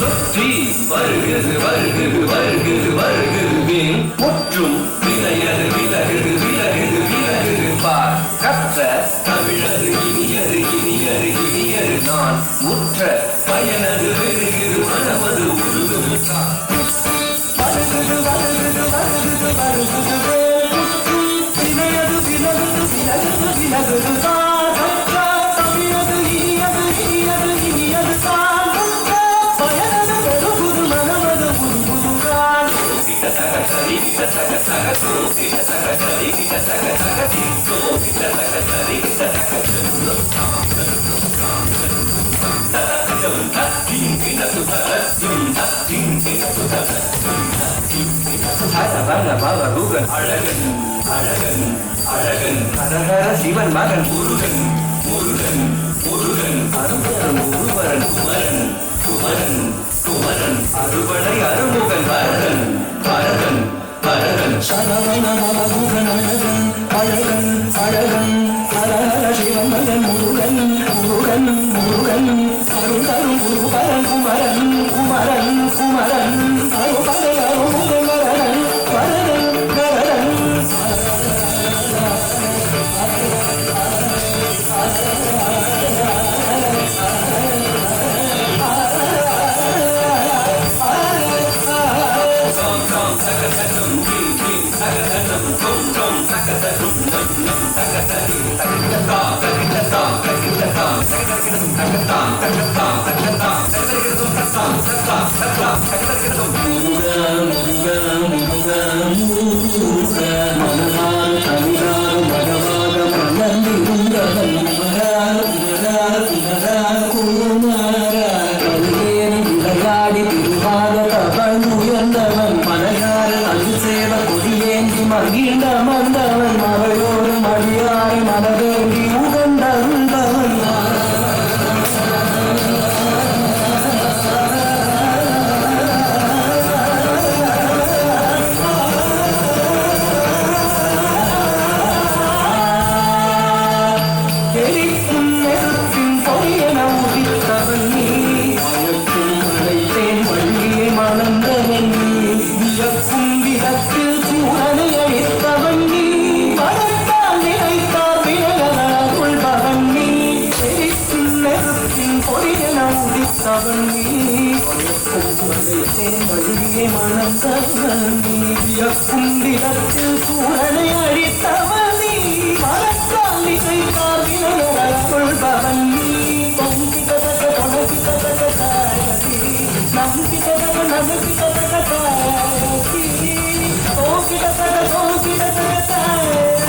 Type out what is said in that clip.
சுற்றி வருகிறது வருகிறது வருகிறது வருகிறது முற்றும் விலகது விலகுது விலகுது விலகுது பார் கற்ற தமிழது இனியது இனியது இனியது நான் முற்ற பயனது வெறுகிறது மனமது உருகுது வருகுது வருகுது வருகுது வருகுது விலகது விலகுது விலகுது விலகுது பார் கற்ற தமிழது இனியது இனியது இனியது தான் பயனது வெறுகுது மனமது உருகுது அழகன் அழகன் அழகன் ஹரஹர சிவன் மகன் முருகன் முருகன் முருகன் அரும்பரன் ஒருவரன் குமரன் குமரன் குமரன் அறுபடை அருமுகன் பரதன் பரதன் பரதன் சரவண மகன் அழகன் அழகன் அழகன் ஹரஹர சிவன் மகன் முருகன் முருகன் முருகன் அருந்தரும் குருபரன் குமரன் குமரன் குமரன் அறுபடை அருமுகன் வரதன் வரதன் வரதன் மகிழ்ந்த மந்தவன் மறையோடு மடியாரை மனதேண்டி உகந்தவன் எரிக்கும் நெருப்பின் பொய்யன உதித்தவன் நீ மயக்கும் அழைத்தேன் வழியை மணந்தவன் நீ வியக்கும் விதத்தில் சூழனை அளித்தவன் நீ மனத்தால் நினைத்தால் வினகலாக்குள் பவன் நீ எரிக்கும் நெருப்பின் பொய்யன உதித்தவன் நீ மயக்கும் அழைத்தேன் வழியை மணந்தவன் நீ வியக்கும் விதத்தில் சூழனை அளித்தவன் நீ மனத்தால் நினைத்தால் வினகலாக்குள் பவன் நீ தொங்கிதக தொணகிதக தாயகி நம்பிதக நம்பிதக தாயகி ஓ கிதக தாயகி